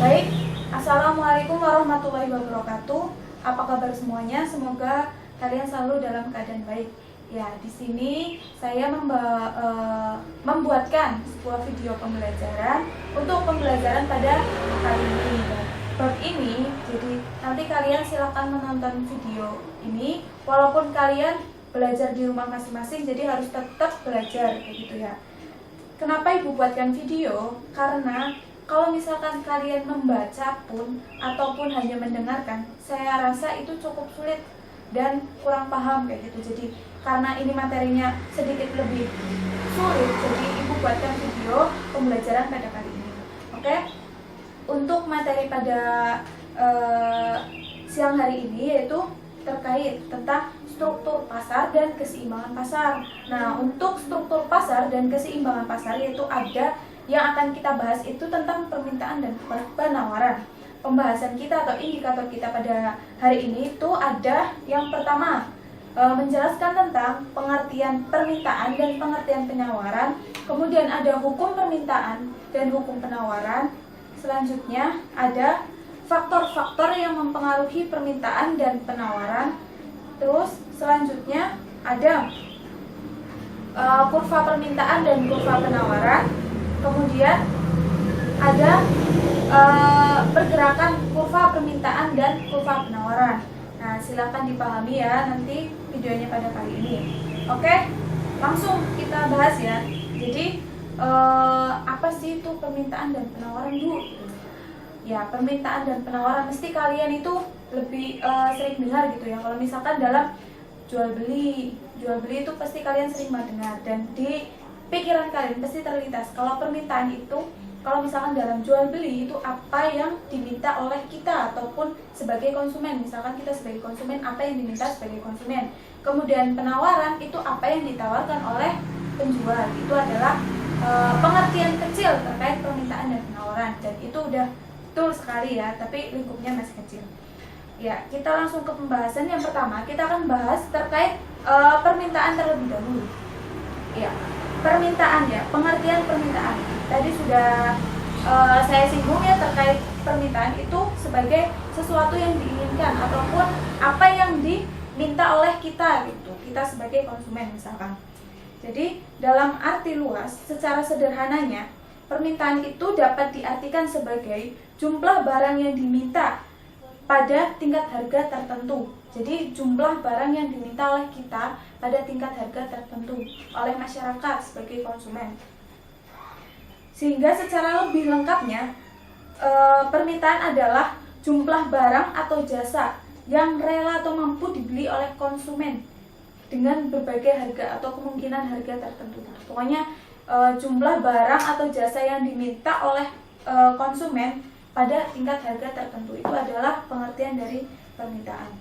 Baik, Assalamualaikum warahmatullahi wabarakatuh. Apa kabar semuanya? Semoga kalian selalu dalam keadaan baik. Ya, di sini saya membuatkan sebuah video pembelajaran untuk pembelajaran pada kali ini. Bab ini, jadi nanti kalian silakan menonton video ini, walaupun kalian belajar di rumah masing-masing, jadi harus tetap belajar, kayak gitu ya. Kenapa ibu buatkan video? Karena kalau misalkan kalian membaca pun ataupun hanya mendengarkan, saya rasa itu cukup sulit dan kurang paham kayak gitu. Jadi karena ini materinya sedikit lebih sulit, jadi ibu buatkan video pembelajaran pada kali ini. Oke? Untuk materi pada siang hari ini yaitu terkait tentang struktur pasar dan keseimbangan pasar. Nah, untuk struktur pasar dan keseimbangan pasar yaitu ada yang akan kita bahas itu tentang permintaan dan penawaran. Pembahasan kita atau indikator kita pada hari ini itu ada yang pertama, menjelaskan tentang pengertian permintaan dan pengertian penawaran. Kemudian ada hukum permintaan dan hukum penawaran. Selanjutnya ada faktor-faktor yang mempengaruhi permintaan dan penawaran. Terus selanjutnya ada kurva permintaan dan kurva penawaran. Kemudian ada pergerakan kurva permintaan dan kurva penawaran. Nah, silakan dipahami ya nanti videonya pada kali ini. Oke, langsung kita bahas ya. Jadi apa sih itu permintaan dan penawaran, Bu? Ya, permintaan dan penawaran mesti kalian itu lebih sering dengar gitu ya. Kalau misalkan dalam jual beli itu pasti kalian sering mendengar, dan di pikiran kalian pasti terlintas kalau permintaan itu, kalau misalkan dalam jual beli itu apa yang diminta oleh kita ataupun sebagai konsumen. Misalkan kita sebagai konsumen, apa yang diminta sebagai konsumen. Kemudian penawaran itu apa yang ditawarkan oleh penjual. Itu adalah pengertian kecil terkait permintaan dan penawaran, dan itu udah betul sekali ya, tapi lingkupnya masih kecil. Ya, kita langsung ke pembahasan. Yang pertama, kita akan bahas terkait permintaan terlebih dahulu. Ya, permintaan ya, pengertian permintaan. Tadi sudah saya singgung ya, terkait permintaan itu sebagai sesuatu yang diinginkan ataupun apa yang diminta oleh kita gitu, kita sebagai konsumen misalkan. Jadi dalam arti luas, secara sederhananya, permintaan itu dapat diartikan sebagai jumlah barang yang diminta pada tingkat harga tertentu. Jadi jumlah barang yang diminta oleh kita pada tingkat harga tertentu oleh masyarakat sebagai konsumen. Sehingga secara lebih lengkapnya, permintaan adalah jumlah barang atau jasa yang rela atau mampu dibeli oleh konsumen dengan berbagai harga atau kemungkinan harga tertentu. Pokoknya jumlah barang atau jasa yang diminta oleh konsumen pada tingkat harga tertentu, itu adalah pengertian dari permintaan.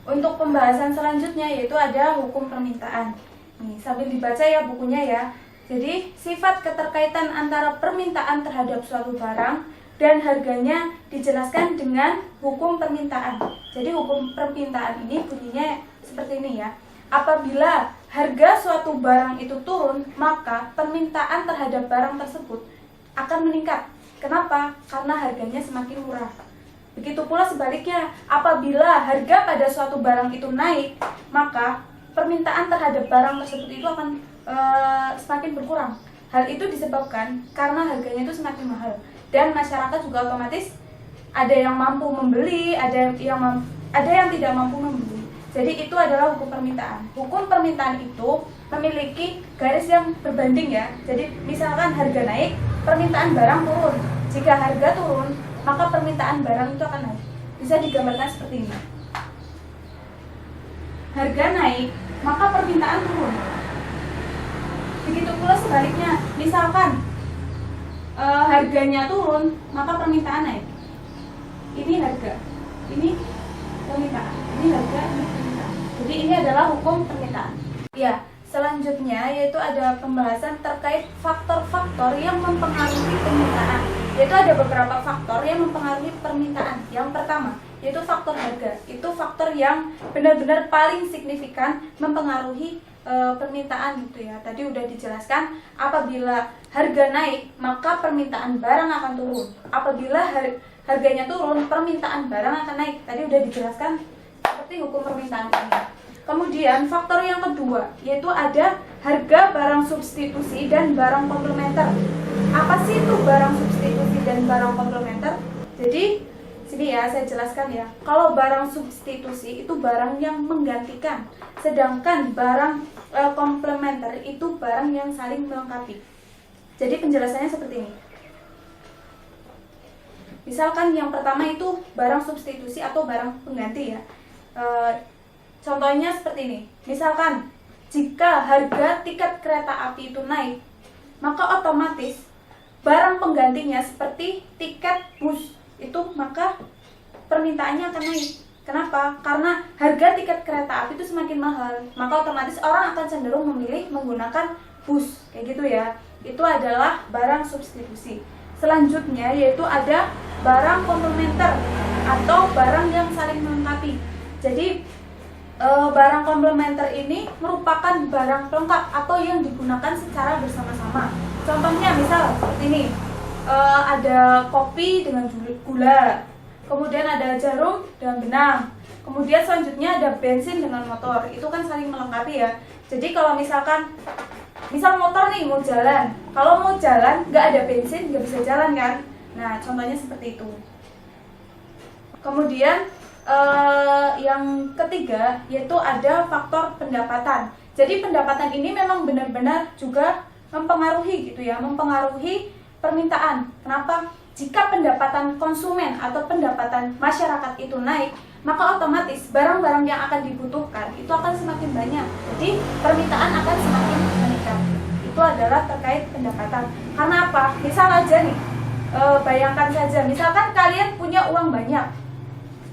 Untuk pembahasan selanjutnya yaitu ada hukum permintaan. Nih, sambil dibaca ya bukunya ya. Jadi, sifat keterkaitan antara permintaan terhadap suatu barang dan harganya dijelaskan dengan hukum permintaan. Jadi, hukum permintaan ini bunyinya seperti ini ya. Apabila harga suatu barang itu turun, maka permintaan terhadap barang tersebut akan meningkat. Kenapa? Karena harganya semakin murah. Begitu pula sebaliknya, apabila harga pada suatu barang itu naik, maka permintaan terhadap barang tersebut itu akan semakin berkurang. Hal itu disebabkan karena harganya itu semakin mahal, dan masyarakat juga otomatis ada yang mampu membeli, ada yang tidak mampu membeli. Jadi itu adalah hukum permintaan. Hukum permintaan itu memiliki garis yang berbanding ya. Jadi misalkan harga naik, permintaan barang turun. Jika harga turun, maka permintaan barang itu akan naik. Bisa digambarkan seperti ini. Harga naik, maka permintaan turun. Begitu pula sebaliknya, misalkan harganya turun, maka permintaan naik. Ini harga, ini permintaan, ini harga, ini permintaan. Jadi ini adalah hukum permintaan. Ya, selanjutnya yaitu ada pembahasan terkait faktor-faktor yang mempengaruhi permintaan. Yaitu ada beberapa faktor yang mempengaruhi permintaan. Yang pertama, yaitu faktor harga. Itu faktor yang benar-benar paling signifikan mempengaruhi permintaan gitu ya. Tadi udah dijelaskan, apabila harga naik maka permintaan barang akan turun. Apabila harganya turun, permintaan barang akan naik. Tadi udah dijelaskan seperti hukum permintaan ini. Kemudian faktor yang kedua yaitu ada harga barang substitusi dan barang komplementer. Apa sih itu barang substitusi dan barang komplementer? Jadi sini ya saya jelaskan ya. Kalau barang substitusi itu barang yang menggantikan, sedangkan barang komplementer itu barang yang saling melengkapi. Jadi penjelasannya seperti ini. Misalkan yang pertama itu barang substitusi atau barang pengganti ya. Contohnya seperti ini. Misalkan jika harga tiket kereta api itu naik, maka otomatis barang penggantinya seperti tiket bus itu maka permintaannya akan naik. Kenapa? Karena harga tiket kereta api itu semakin mahal, maka otomatis orang akan cenderung memilih menggunakan bus, kayak gitu ya. Itu adalah barang substitusi. Selanjutnya yaitu ada barang komplementer atau barang yang saling melengkapi. Jadi barang komplementer ini merupakan barang pelengkap atau yang digunakan secara bersama-sama. Contohnya misal seperti ini, ada kopi dengan gula, kemudian ada jarum dan benang, kemudian selanjutnya ada bensin dengan motor. Itu kan saling melengkapi ya. Jadi kalau misalkan misal motor nih mau jalan, kalau mau jalan nggak ada bensin nggak bisa jalan kan. Nah contohnya seperti itu. Kemudian yang ketiga yaitu ada faktor pendapatan. Jadi pendapatan ini memang benar-benar juga mempengaruhi gitu ya, mempengaruhi permintaan. Kenapa? Jika pendapatan konsumen atau pendapatan masyarakat itu naik, maka otomatis barang-barang yang akan dibutuhkan itu akan semakin banyak. Jadi permintaan akan semakin meningkat. Itu adalah terkait pendapatan. Karena apa? Misal aja nih, bayangkan saja, misalkan kalian punya uang banyak,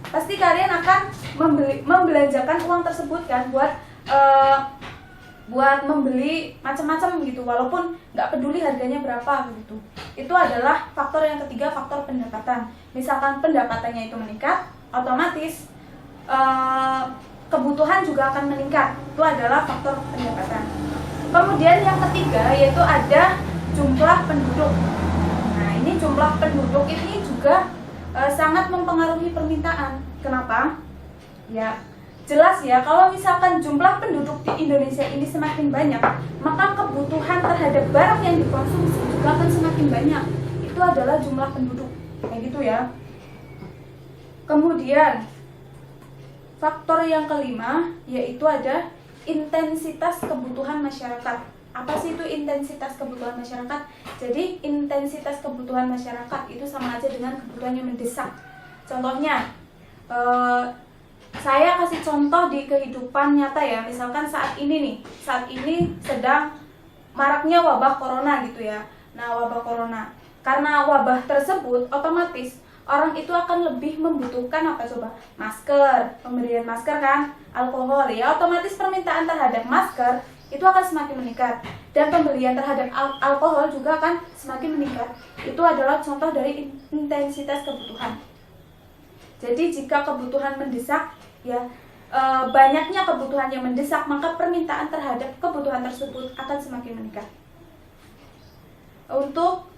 pasti kalian akan membelanjakan uang tersebut kan buat membeli macam-macam gitu, walaupun nggak peduli harganya berapa gitu. Itu adalah faktor yang ketiga, faktor pendapatan. Misalkan pendapatannya itu meningkat, otomatis kebutuhan juga akan meningkat. Itu adalah faktor pendapatan. Kemudian yang ketiga yaitu ada jumlah penduduk. Nah ini jumlah penduduk ini juga sangat mempengaruhi permintaan. Kenapa? Ya jelas ya, kalau misalkan jumlah penduduk di Indonesia ini semakin banyak, maka kebutuhan terhadap barang yang dikonsumsi juga akan semakin banyak. Itu adalah jumlah penduduk, kayak gitu ya. Kemudian faktor yang kelima yaitu ada intensitas kebutuhan masyarakat. Apa sih itu intensitas kebutuhan masyarakat? Jadi intensitas kebutuhan masyarakat itu sama aja dengan kebutuhan yang mendesak. Contohnya, saya kasih contoh di kehidupan nyata ya. Misalkan saat ini sedang maraknya wabah corona gitu ya. Nah wabah corona, karena wabah tersebut otomatis orang itu akan lebih membutuhkan apa coba? Masker, pemberian masker kan, alkohol ya. Otomatis permintaan terhadap masker itu akan semakin meningkat, dan pembelian terhadap alkohol juga akan semakin meningkat. Itu adalah contoh dari intensitas kebutuhan. Jadi jika kebutuhan mendesak ya, banyaknya kebutuhan yang mendesak, maka permintaan terhadap kebutuhan tersebut akan semakin meningkat. Untuk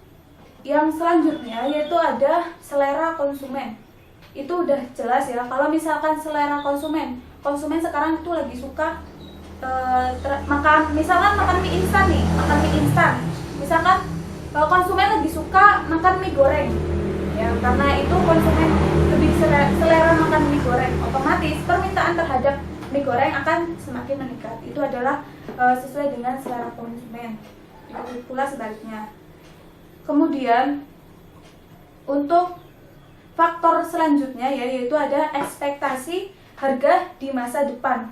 yang selanjutnya yaitu ada selera konsumen. Itu udah jelas ya, kalau misalkan selera konsumen sekarang itu lagi suka misalkan makan mie instan nih, misalkan konsumen lagi suka makan mie goreng ya, karena itu konsumen lebih selera makan mie goreng, otomatis permintaan terhadap mie goreng akan semakin meningkat. Itu adalah sesuai dengan selera konsumen. Begitu pula sebaliknya. Kemudian untuk faktor selanjutnya ya, yaitu ada ekspektasi harga di masa depan.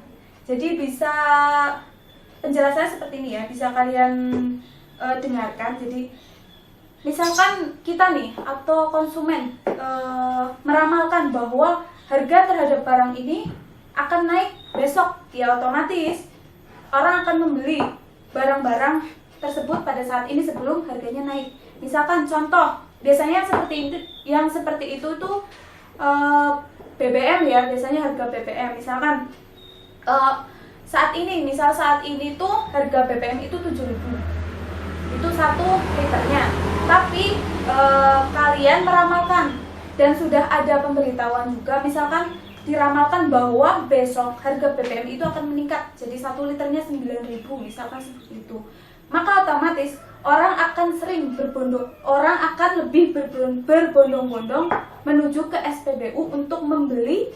Jadi bisa penjelasannya seperti ini ya, bisa kalian dengarkan. Jadi misalkan kita nih atau konsumen meramalkan bahwa harga terhadap barang ini akan naik besok, ya otomatis orang akan membeli barang-barang tersebut pada saat ini sebelum harganya naik. Misalkan contoh, biasanya yang seperti itu tuh BBM ya, biasanya harga BBM. Misalkan saat ini, misal saat ini tuh harga BBM itu 7.000, itu 1 liternya. Tapi kalian meramalkan dan sudah ada pemberitahuan juga, misalkan diramalkan bahwa besok harga BBM itu akan meningkat jadi 1 liternya 9.000, misalkan seperti itu, maka otomatis orang akan sering orang akan lebih berbondong-bondong menuju ke SPBU untuk membeli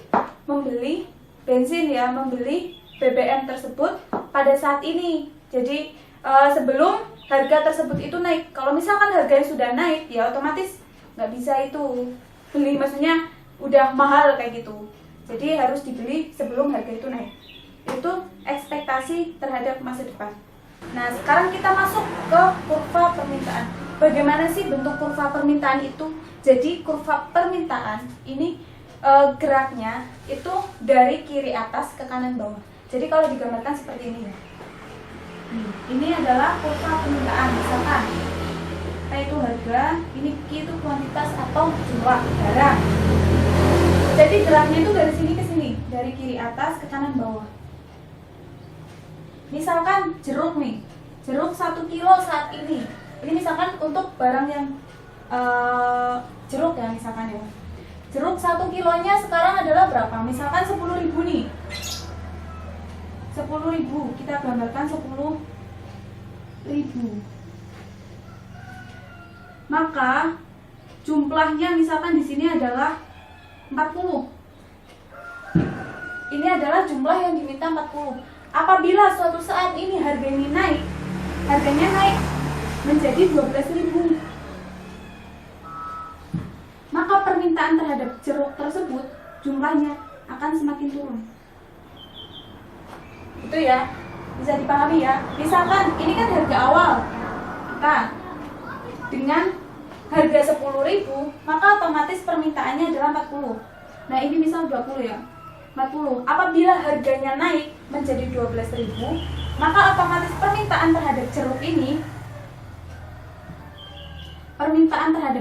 bensin ya, membeli BBM tersebut pada saat ini. Jadi sebelum harga tersebut itu naik. Kalau misalkan harganya sudah naik, ya otomatis nggak bisa itu beli, maksudnya udah mahal kayak gitu. Jadi harus dibeli sebelum harga itu naik. Itu ekspektasi terhadap masa depan. Nah, sekarang kita masuk ke kurva permintaan. Bagaimana sih bentuk kurva permintaan itu? Jadi kurva permintaan ini geraknya itu dari kiri atas ke kanan bawah. Jadi kalau digambarkan seperti ini ya. Ini adalah kurva permintaan. Misalkan P itu harga, ini Q itu kuantitas atau jumlah barang. Jadi geraknya itu dari sini ke sini, dari kiri atas ke kanan bawah. Misalkan jeruk nih, jeruk 1 kilo saat ini. Ini misalkan untuk barang yang jeruk ya, misalkan ya. Jeruk 1 kilonya sekarang adalah berapa? Misalkan 10.000 nih. 10.000, kita gambarkan 10.000. Maka jumlahnya misalkan di sini adalah 40. Ini adalah jumlah yang diminta 40. Apabila suatu saat ini harganya naik menjadi 12.000, maka permintaan terhadap jeruk tersebut jumlahnya akan semakin turun. Itu ya, bisa dipahami ya. Misalkan ini kan harga awal kita dengan harga 10.000, maka otomatis permintaannya adalah 40. Nah, ini misal 20 ya. 40. Apabila harganya naik menjadi 12.000, maka otomatis permintaan terhadap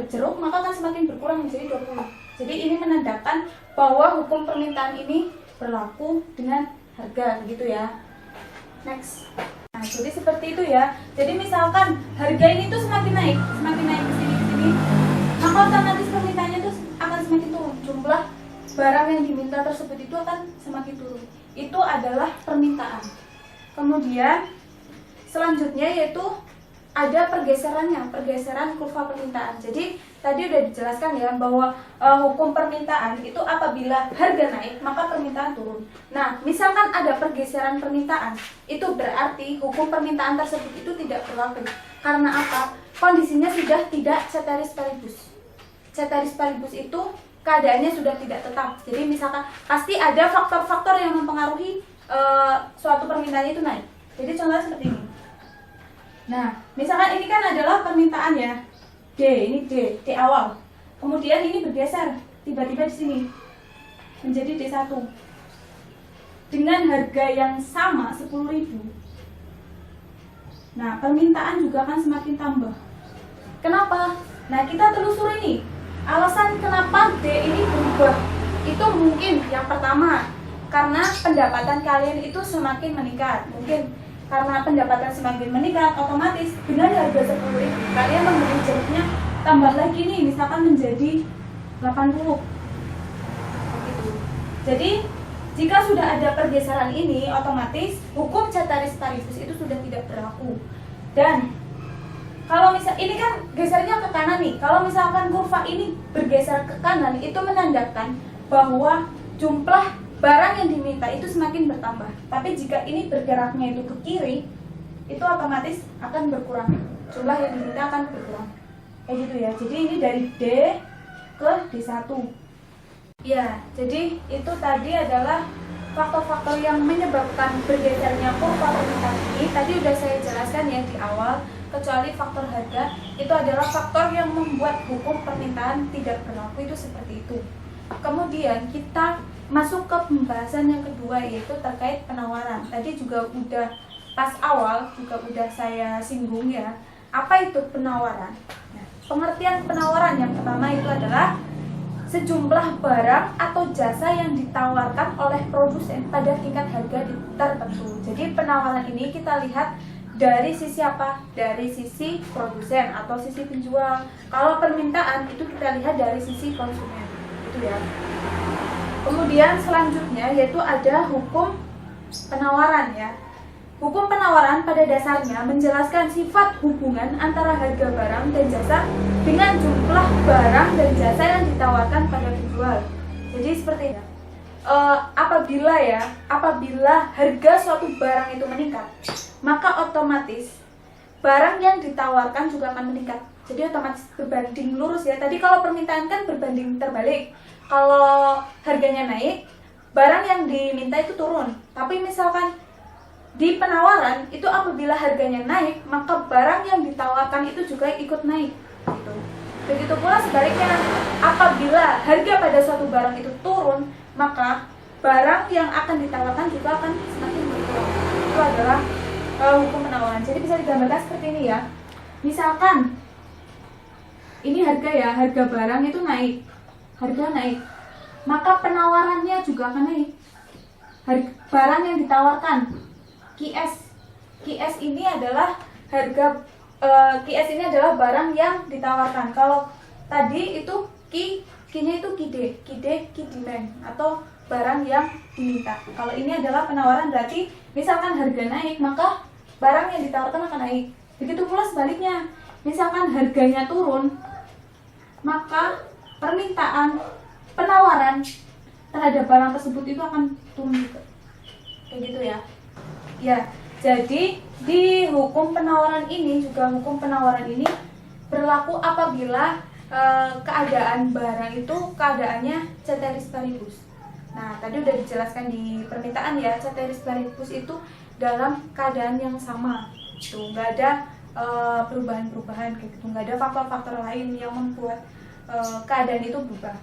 jeruk maka akan semakin berkurang menjadi 20. Jadi ini menandakan bahwa hukum permintaan ini berlaku dengan harga, begitu ya. Next. Nah, jadi seperti itu ya. Jadi misalkan harga ini tuh semakin naik ke sini, maka otomatis permintaannya tuh akan semakin turun. Jumlah barang yang diminta tersebut itu akan semakin turun. Itu adalah permintaan. Kemudian selanjutnya yaitu ada pergeseran kurva permintaan. Jadi tadi udah dijelaskan ya bahwa hukum permintaan itu apabila harga naik maka permintaan turun. Nah, misalkan ada pergeseran permintaan, itu berarti hukum permintaan tersebut itu tidak berlaku. Karena apa? Kondisinya sudah tidak ceteris paribus. Ceteris paribus itu keadaannya sudah tidak tetap. Jadi misalkan pasti ada faktor-faktor yang mempengaruhi suatu permintaan itu naik. Jadi contohnya seperti ini. Nah, misalkan ini kan adalah permintaan ya, D awal. Kemudian ini bergeser tiba-tiba di sini menjadi D1 dengan harga yang sama 10.000. Nah, permintaan juga akan semakin tambah. Kenapa? Nah, kita telusuri nih alasan kenapa D ini berubah. Itu mungkin yang pertama karena pendapatan kalian itu semakin meningkat. Mungkin karena pendapatan semakin meningkat, otomatis dengan harga 10.000 kalian membeli jeruknya tambah lagi nih, misalkan menjadi 80 gitu. Jadi jika sudah ada pergeseran ini, otomatis hukum ceteris paribus itu sudah tidak berlaku. Dan kalau misal ini kan gesernya ke kanan nih, kalau misalkan kurva ini bergeser ke kanan, itu menandakan bahwa jumlah barang yang diminta itu semakin bertambah. Tapi jika ini bergeraknya itu ke kiri, itu otomatis akan berkurang. Jumlah yang diminta akan berkurang. Kayak gitu ya. Jadi ini dari D ke D1. Ya, jadi itu tadi adalah faktor-faktor yang menyebabkan bergesernya kurva permintaan ini. Tadi udah saya jelaskan ya di awal, kecuali faktor harga, itu adalah faktor yang membuat hukum permintaan tidak berlaku, itu seperti itu. Kemudian kita masuk ke pembahasan yang kedua, yaitu terkait penawaran. Tadi juga udah pas awal juga udah saya singgung ya. Apa itu penawaran? Nah, pengertian penawaran yang pertama itu adalah sejumlah barang atau jasa yang ditawarkan oleh produsen pada tingkat harga tertentu. Jadi penawaran ini kita lihat dari sisi apa? Dari sisi produsen atau sisi penjual. Kalau permintaan itu kita lihat dari sisi konsumen. Itu ya. Kemudian selanjutnya yaitu ada hukum penawaran ya. Hukum penawaran pada dasarnya menjelaskan sifat hubungan antara harga barang dan jasa dengan jumlah barang dan jasa yang ditawarkan pada penjual. Jadi seperti ini. Apabila harga suatu barang itu meningkat, maka otomatis barang yang ditawarkan juga akan meningkat. Jadi otomatis berbanding lurus ya. Tadi kalau permintaan kan berbanding terbalik. Kalau harganya naik, barang yang diminta itu turun. Tapi misalkan di penawaran itu apabila harganya naik, maka barang yang ditawarkan itu juga ikut naik. Gitu. Begitu pula sebaliknya, apabila harga pada suatu barang itu turun, maka barang yang akan ditawarkan juga akan semakin berkurang. Itu adalah hukum penawaran. Jadi bisa digambarkan seperti ini ya. Misalkan ini harga barang itu naik, harga naik, maka penawarannya juga akan naik. Barang yang ditawarkan QS ini adalah QS ini adalah barang yang ditawarkan. Kalau tadi itu Q-nya itu Q demand atau barang yang diminta. Kalau ini adalah penawaran, berarti misalkan harga naik, maka barang yang ditawarkan akan naik. Begitu pula sebaliknya, misalkan harganya turun, maka penawaran terhadap barang tersebut itu akan turun juga. Kayak gitu ya. Ya, jadi di hukum penawaran ini berlaku apabila keadaan barang itu keadaannya ceteris paribus. Nah, tadi udah dijelaskan di permintaan ya, ceteris paribus itu dalam keadaan yang sama. Tuh, nggak ada perubahan-perubahan kayak gitu, nggak ada faktor-faktor lain yang membuat keadaan itu berubah.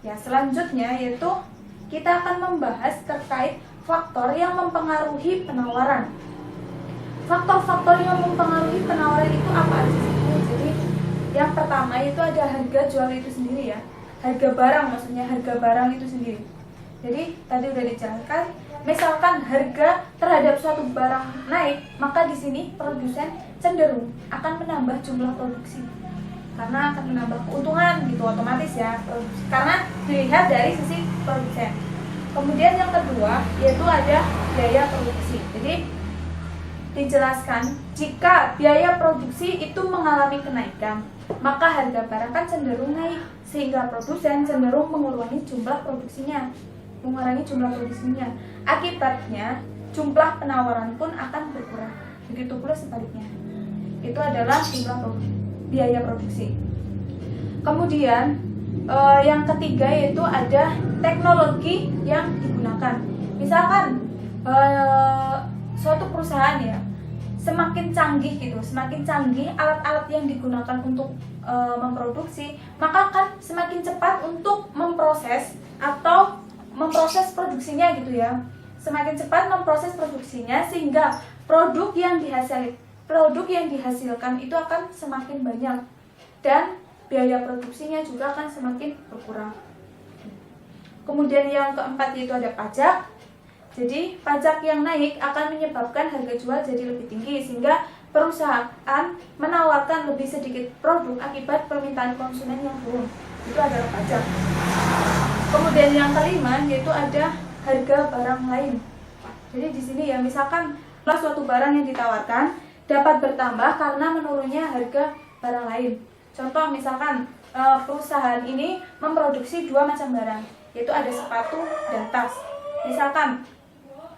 Ya, selanjutnya yaitu kita akan membahas terkait faktor yang mempengaruhi penawaran. Faktor-faktor yang mempengaruhi penawaran itu apa aja sih? Jadi yang pertama itu ada harga jual itu sendiri ya. Harga barang, maksudnya harga barang itu sendiri. Jadi tadi udah dijelaskan, misalkan harga terhadap suatu barang naik, maka di sini produsen cenderung akan menambah jumlah produksi. Karena akan menambah keuntungan gitu otomatis ya, karena dilihat dari sisi produsen. Kemudian yang kedua yaitu ada biaya produksi. Jadi dijelaskan jika biaya produksi itu mengalami kenaikan, maka harga barang kan cenderung naik sehingga produsen cenderung mengurangi jumlah produksinya. Akibatnya jumlah penawaran pun akan berkurang. Begitu pula sebaliknya. Itu adalah biaya produksi. Kemudian yang ketiga yaitu ada teknologi yang digunakan. Misalkan suatu perusahaan ya semakin canggih alat-alat yang digunakan untuk memproduksi, maka akan semakin cepat untuk memproses produksinya gitu ya. Semakin cepat memproses produksinya sehingga produk yang dihasilkan itu akan semakin banyak dan biaya produksinya juga akan semakin berkurang. Kemudian yang keempat yaitu ada pajak. Jadi pajak yang naik akan menyebabkan harga jual jadi lebih tinggi sehingga perusahaan menawarkan lebih sedikit produk akibat permintaan konsumen yang turun. Itu adalah pajak. Kemudian yang kelima yaitu ada harga barang lain. Jadi di sini ya misalkan suatu barang yang ditawarkan dapat bertambah karena menurunnya harga barang lain. Contoh misalkan perusahaan ini memproduksi dua macam barang, yaitu ada sepatu dan tas. Misalkan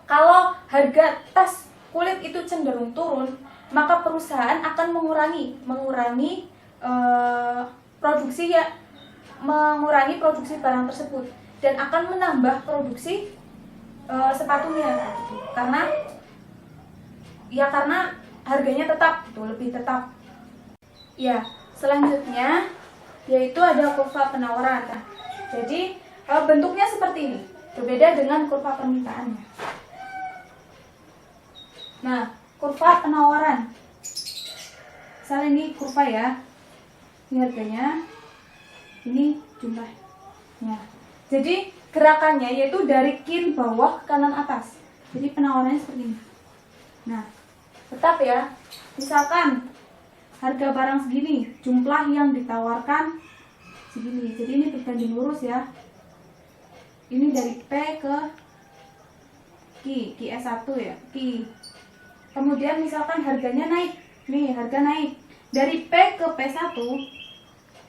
kalau harga tas kulit itu cenderung turun, maka perusahaan akan mengurangi produksi barang tersebut dan akan menambah produksi sepatunya gitu. Karena harganya tetap gitu, lebih tetap. Ya, selanjutnya yaitu ada kurva penawaran. Jadi bentuknya seperti ini, berbeda dengan kurva permintaannya. Nah, kurva penawaran. Misalnya ini kurva ya. Ini harganya, ini jumlah Nah, jadi gerakannya yaitu dari kiri bawah ke kanan atas. Jadi penawarannya seperti ini. Nah, tetap ya. Misalkan harga barang segini, jumlah yang ditawarkan segini. Jadi ini berbanding lurus ya. Ini dari P ke Q S1 ya, Q. Kemudian misalkan harganya naik. Nih, harga naik. Dari P ke P1,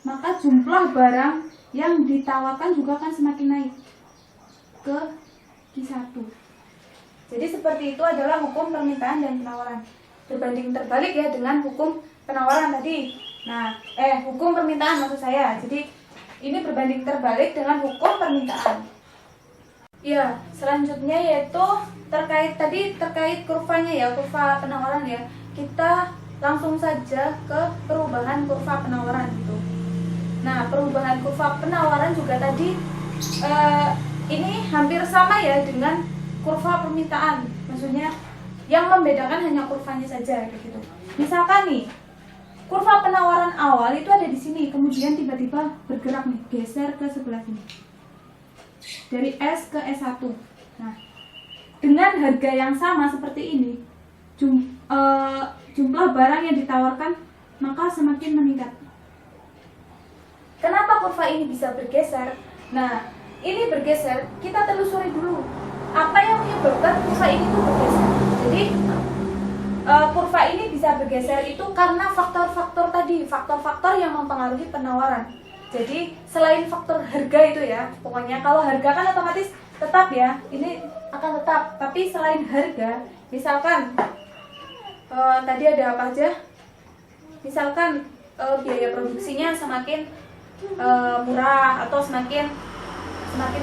maka jumlah barang yang ditawarkan juga akan semakin naik ke Q1. Jadi seperti itu adalah hukum permintaan dan penawaran. Berbanding terbalik ya dengan hukum penawaran tadi. Nah, hukum permintaan maksud saya. Jadi ini berbanding terbalik dengan hukum permintaan. Ya, selanjutnya yaitu terkait kurvanya ya, kurva penawaran ya. Kita langsung saja ke perubahan kurva penawaran gitu. Nah, perubahan kurva penawaran juga tadi ini hampir sama ya dengan kurva permintaan. Maksudnya yang membedakan hanya kurvanya saja gitu. Misalkan nih, kurva penawaran awal itu ada di sini, kemudian tiba-tiba bergerak nih, geser ke sebelah sini. Dari S ke S1. Nah, dengan harga yang sama seperti ini, jumlah barang yang ditawarkan maka semakin meningkat. Kenapa kurva ini bisa bergeser? Nah, ini bergeser, kita telusuri dulu apa yang menyebabkan kurva ini tuh bergeser. Jadi kurva ini bisa bergeser itu karena faktor-faktor tadi, faktor-faktor yang mempengaruhi penawaran. Jadi selain faktor harga itu ya, pokoknya kalau harga kan otomatis tetap ya, ini akan tetap. Tapi selain harga, misalkan tadi ada apa aja? Misalkan biaya produksinya semakin murah atau semakin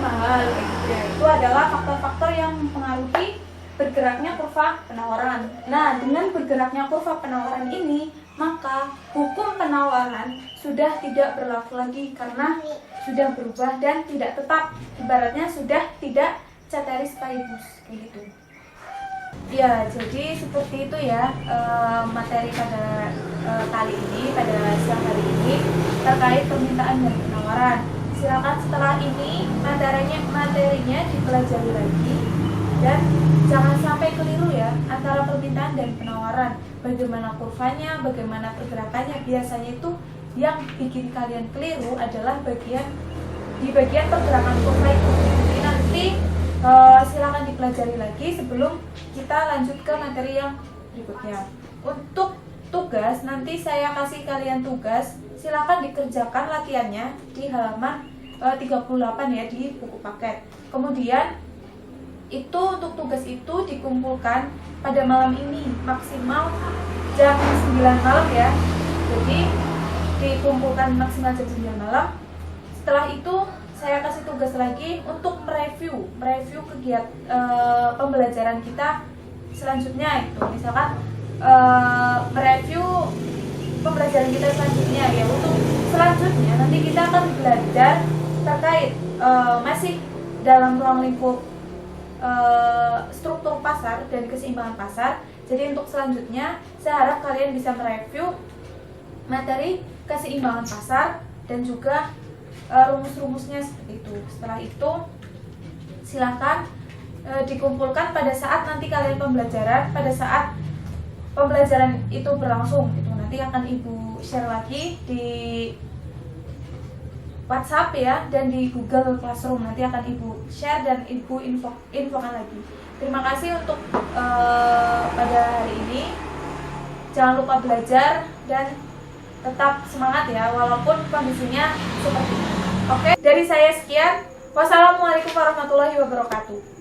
mahal kayak gitu ya. Itu adalah faktor-faktor yang mempengaruhi bergeraknya kurva penawaran. Nah, dengan bergeraknya kurva penawaran ini, maka hukum penawaran sudah tidak berlaku lagi karena sudah berubah dan tidak tetap. Ibaratnya sudah tidak ceteris paribus kayak gitu. Ya, jadi seperti itu ya materi pada kali ini, pada siang hari ini terkait permintaan dan penawaran. Silakan setelah ini materinya dipelajari lagi dan jangan sampai keliru ya antara permintaan dan penawaran. Bagaimana kurvanya, bagaimana pergerakannya. Biasanya itu yang bikin kalian keliru adalah di bagian pergerakan kurva itu. Jadi nanti silakan dipelajari lagi sebelum kita lanjut ke materi yang berikutnya. Untuk tugas, nanti saya kasih kalian tugas, silakan dikerjakan latihannya di halaman 38 ya di buku paket. Kemudian itu untuk tugas itu dikumpulkan pada malam ini maksimal jam 9 malam ya. Jadi dikumpulkan maksimal jam 9 malam. Setelah itu saya kasih tugas lagi untuk mereview kegiatan pembelajaran kita selanjutnya itu. Misalkan mereview pembelajaran kita selanjutnya ya. Untuk selanjutnya nanti kita akan belajar terkait masih dalam ruang lingkup struktur pasar dan keseimbangan pasar. Jadi untuk selanjutnya saya harap kalian bisa mereview materi keseimbangan pasar dan juga rumus-rumusnya seperti itu. Setelah itu silakan dikumpulkan pada saat nanti kalian pembelajaran, pada saat pembelajaran itu berlangsung gitu. Nanti akan Ibu share lagi di WhatsApp ya dan di Google Classroom. Nanti akan Ibu share dan Ibu infokan lagi. Terima kasih untuk pada hari ini. Jangan lupa belajar dan tetap semangat ya walaupun kondisinya seperti ini. Oke, dari saya sekian. Wassalamualaikum warahmatullahi wabarakatuh.